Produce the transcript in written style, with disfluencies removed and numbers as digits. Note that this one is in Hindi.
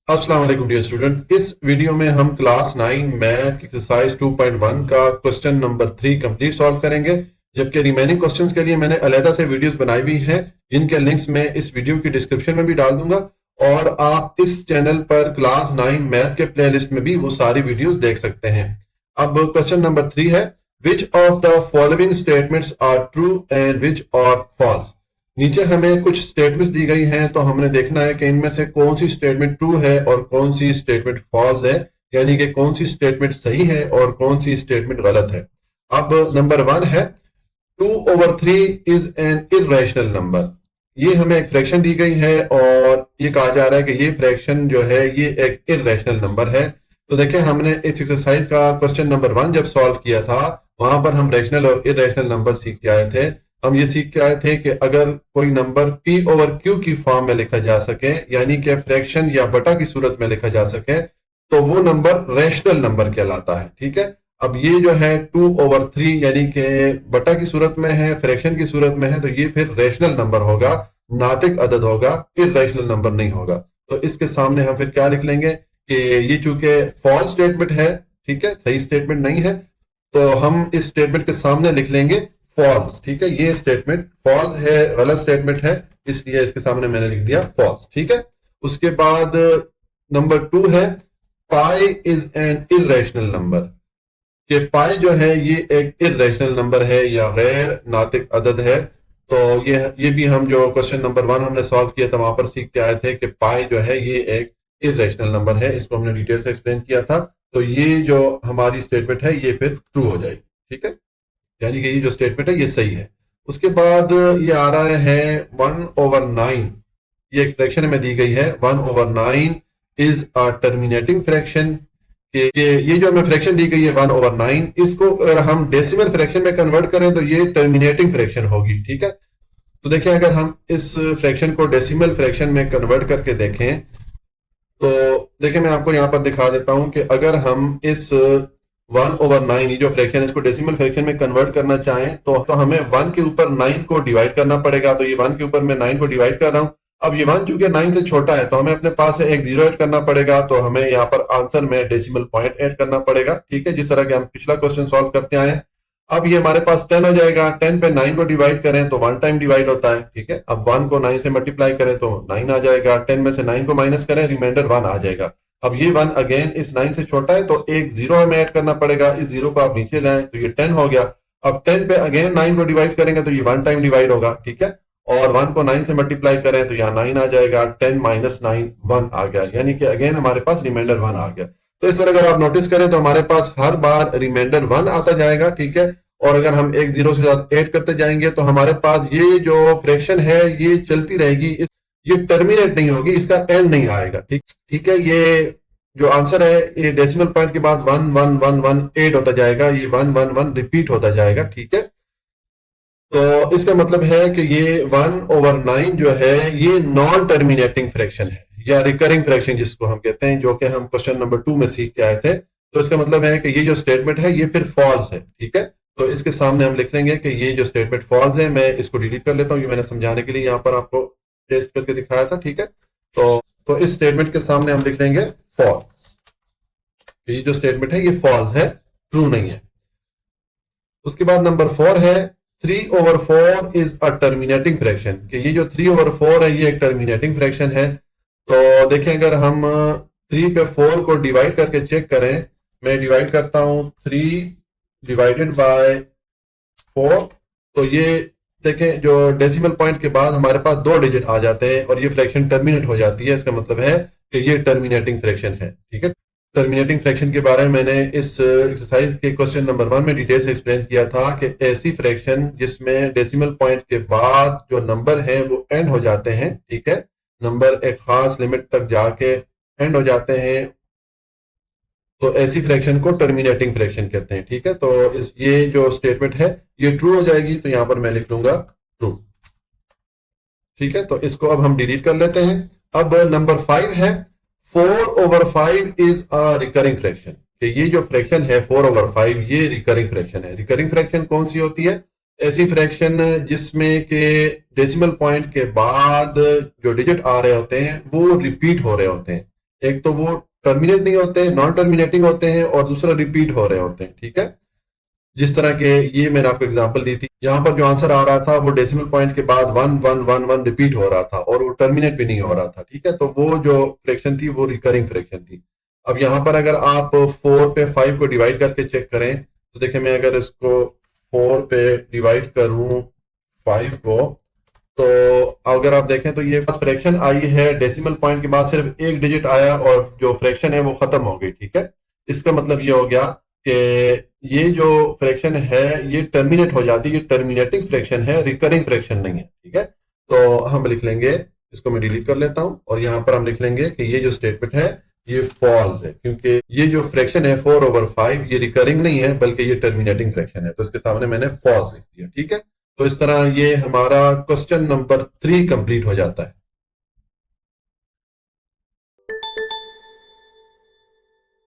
अस्सलाम वालेकुम डियर स्टूडेंट। इस वीडियो में हम क्लास 9 मैथ एक्सरसाइज 2.1 का क्वेश्चन नंबर 3 कंप्लीट सॉल्व करेंगे। जबकि रिमेनिंग क्वेश्चंस के लिए मैंने अलहदा से वीडियोस बनाई हुई हैं, जिनके लिंक्स मैं इस वीडियो की डिस्क्रिप्शन में भी डाल दूंगा और आप इस चैनल पर क्लास 9 मैथ के प्लेलिस्ट में भी वो सारी वीडियोस देख सकते हैं। अब क्वेश्चन नंबर 3 है, which of the following statements are true and which are false. नीचे हमें कुछ स्टेटमेंट्स दी गई हैं, तो हमने देखना है कि इनमें से कौन सी स्टेटमेंट ट्रू है और कौन सी स्टेटमेंट फॉल्स है, यानी कि कौन सी स्टेटमेंट सही है और कौन सी स्टेटमेंट गलत है। अब नंबर 1 है, 2/3 इज एन इरेशनल नंबर। ये हमें एक फ्रैक्शन दी गई है और ये कहा जा रहा है कि ये फ्रैक्शन जो है ये एक इरेशनल नंबर है। तो देखिए, हमने इस एक्सरसाइज का क्वेश्चन नंबर 1 जब सॉल्व किया था, वहां पर हम रैशनल और इरेशनल नंबर सीख के आए थे। हम ये सीख के आए थे कि अगर कोई नंबर P/Q की फॉर्म में लिखा जा सके, यानी कि फ्रैक्शन या बटा की सूरत में लिखा जा सके, तो वो नंबर रैशनल नंबर कहलाता है। ठीक है, अब ये जो है 2/3 यानी कि बटा की सूरत में है, फ्रैक्शन की सूरत में है, तो ये फिर रैशनल नंबर होगा, नातिक अदद होगा, इररेशनल नंबर नहीं होगा। तो इसके सामने हम फिर क्या लिख लेंगे कि ये चूंकि फॉल्स स्टेटमेंट है, ठीक है, सही स्टेटमेंट नहीं है, तो हम इस स्टेटमेंट के सामने लिख लेंगे फॉल्स। ठीक है, ये स्टेटमेंट फॉल्स है, गलत स्टेटमेंट है, इसलिए इसके सामने मैंने लिख दिया फॉल्स। ठीक है, उसके बाद नंबर 2 है, pi is an irrational number. कि पाई जो है ये एक इरेशनल नंबर है या गैर नातिक अदद है। तो ये भी हम जो क्वेश्चन नंबर 1 हमने सॉल्व किया था वहां पर सीख के आए थे कि पाई जो है ये एक इरेशनल नंबर है। इसको हमने डिटेल से एक्सप्लेन किया था। तो ये जो हमारी स्टेटमेंट है ये फिर ट्रू हो जाएगी। ठीक है, यानी कि ये जो स्टेटमेंट है ये सही है। उसके बाद ये आ रहा है 1/9। ये एक फ्रैक्शन में दी गई है, 1/9 इज अ टर्मिनेटिंग फ्रैक्शन। कि ये जो हमें फ्रैक्शन दी गई है 1/9, इसको अगर हम डेसिमल फ्रैक्शन में कन्वर्ट करें तो ये टर्मिनेटिंग फ्रैक्शन होगी। ठीक है, तो देखिए, अगर हम इस फ्रैक्शन को डेसिमल फ्रैक्शन में कन्वर्ट करके देखें, तो देखिए मैं आपको यहां पर दिखा देता हूं कि अगर हम इस 1/9 ये जो फ्रैक्शन है इसको डेसिमल फ्रैक्शन में कन्वर्ट करना चाहें, तो हमें 1 के ऊपर 9 को डिवाइड करना पड़ेगा। तो ये 1 के ऊपर मैं 9 को डिवाइड कर रहा हूं। अब ये 1 चूंकि 9 से छोटा है, तो हमें अपने पास से एक जीरो ऐड करना पड़ेगा। तो हमें यहाँ पर आंसर में डेसिमल पॉइंट ऐड करना पड़ेगा। ठीक है, जिस तरह के हम पिछला क्वेश्चन सॉल्व करते आए हैं। अब ये हमारे पास 10 हो जाएगा। 10 पे 9 को डिवाइड करें तो 1 टाइम डिवाइड होता है। ठीक है, अब 1 को 9 से मल्टीप्लाई करें तो 9 आ जाएगा। 10 में से 9 को माइनस करें, रिमाइंडर 1 आ जाएगा। अब ये 1 अगेन इस 9 से छोटा है, तो एक जीरो हमें ऐड करना पड़ेगा। इस जीरो को आप नीचे लाएं तो ये 10 हो गया। अब 10 पे अगेन 9 को डिवाइड करेंगे तो ये 1 टाइम डिवाइड होगा। ठीक है, और 1 को 9 से मल्टीप्लाई करें तो यहाँ 9 आ जाएगा। 10 माइनस 9 1 आ गया, यानी कि अगेन हमारे पास रिमाइंडर 1 आ गया। तो इस तरह अगर आप नोटिस करें तो हमारे पास हर बार रिमाइंडर 1 आता जाएगा। ठीक है, और अगर हम एक जीरो से साथ ऐड करते जाएंगे तो हमारे पास ये जो फ्रैक्शन है ये चलती रहेगी, ये टर्मिनेट नहीं होगी, इसका एंड नहीं आएगा। ठीक ठीक है, ये जो आंसर है ये डेसिमल पॉइंट के बाद 1 1 1 1 8 होता जाएगा। ये 1 1 1 रिपीट होता जाएगा। ठीक है, तो इसका मतलब है कि ये 1/9 जो है ये नॉन टर्मिनेटिंग फ्रैक्शन है या रिकरिंग फ्रैक्शन जिसको हम कहते हैं, जो कि हम क्वेश्चन नंबर 2 में सीख के आए थे। तो इसका मतलब है कि ये जो स्टेटमेंट है ये फिर फॉल्स है। ठीक है, तो इसके सामने हम लिख लेंगे कि ये जो स्टेटमेंट फॉल्स है। मैं इसको डिलीट कर लेता हूं, ये मैंने समझाने के लिए यहाँ पर आपको टेस्ट करके दिखाया था। ठीक है, तो इस स्टेटमेंट के सामने हम लिख लेंगे फॉल्स। ये जो स्टेटमेंट है ये फॉल्स है, ट्रू नहीं है। उसके बाद नंबर 4 है, 3/4 इज अ टर्मिनेटिंग फ्रैक्शन। कि ये जो 3/4 है ये एक टर्मिनेटिंग फ्रैक्शन है। तो देखें, अगर हम 3 पे 4 को डिवाइड करके चेक करें, मैं डिवाइड करता हूं 3 डिवाइडेड बाय 4, तो ये देखें जो डेसिमल पॉइंट के बाद हमारे पास 2 डिजिट आ जाते हैं और ये फ्रैक्शन टर्मिनेट हो जाती है। इसका मतलब है कि ये टर्मिनेटिंग फ्रैक्शन है। ठीक है, टर्मिनेटिंग फ्रैक्शन के बारे में मैंने इस एक्सरसाइज के क्वेश्चन नंबर 1 में डिटेल से एक्सप्लेन किया था कि ऐसी फ्रैक्शन जिसमें डेसिमल पॉइंट के बाद जो नंबर है वो एंड हो जाते हैं। ठीक है, नंबर एक खास लिमिट तक जाके एंड हो जाते हैं, तो ऐसी फ्रैक्शन को टर्मिनेटिंग फ्रैक्शन कहते हैं। ठीक है, तो ये जो स्टेटमेंट है ये ट्रू हो जाएगी। तो यहां पर मैं लिख लूंगा ट्रू। ठीक है, तो इसको अब हम डिलीट कर लेते हैं। अब नंबर 5 है, 4/5 इज अ रिकरिंग फ्रैक्शन। ये जो फ्रैक्शन है 4/5 ये रिकरिंग फ्रैक्शन है। रिकरिंग फ्रैक्शन कौन सी होती है? ऐसी फ्रैक्शन जिसमें के डेसिमल पॉइंट के बाद जो डिजिट आ रहे होते हैं वो रिपीट हो रहे होते हैं। एक तो वो टर्मिनेट नहीं होते, नॉन टर्मिनेटिंग होते हैं, और दूसरा रिपीट हो रहे होते हैं। ठीक है, जिस तरह के ये मैंने आपको एग्जांपल दी थी, यहाँ पर जो आंसर आ रहा था वो डेसिमल पॉइंट के बाद 1 1 1 1 रिपीट हो रहा था और वो टर्मिनेट भी नहीं हो रहा था। ठीक है, तो वो जो फ्रैक्शन थी वो रिकरिंग फ्रैक्शन थी। अब यहाँ पर अगर आप 4 पे 5 को डिवाइड करके चेक करें तो देखिए, मैं अगर इसको 4 पे डिवाइड करूं 5 को, तो अगर आप देखें तो ये फ्रैक्शन आई है, डेसिमल पॉइंट के बाद सिर्फ एक डिजिट आया और जो फ्रैक्शन है वो खत्म हो गई। ठीक है, इसका मतलब ये हो गया कि ये जो फ्रैक्शन है ये टर्मिनेट हो जाती है, ये टर्मिनेटिंग फ्रैक्शन है, रिकरिंग फ्रैक्शन नहीं है। ठीक है, तो हम लिख लेंगे, इसको मैं डिलीट कर लेता हूं और यहां पर हम लिख लेंगे कि ये जो स्टेटमेंट है ये फॉल्स है, क्योंकि ये जो फ्रैक्शन है 4/5 ये रिकरिंग नहीं है बल्कि ये टर्मिनेटिंग फ्रैक्शन है, तो इसके सामने मैंने फॉल्स लिख दिया। ठीक है, तो इस तरह ये हमारा क्वेश्चन नंबर 3 कंप्लीट हो जाता है।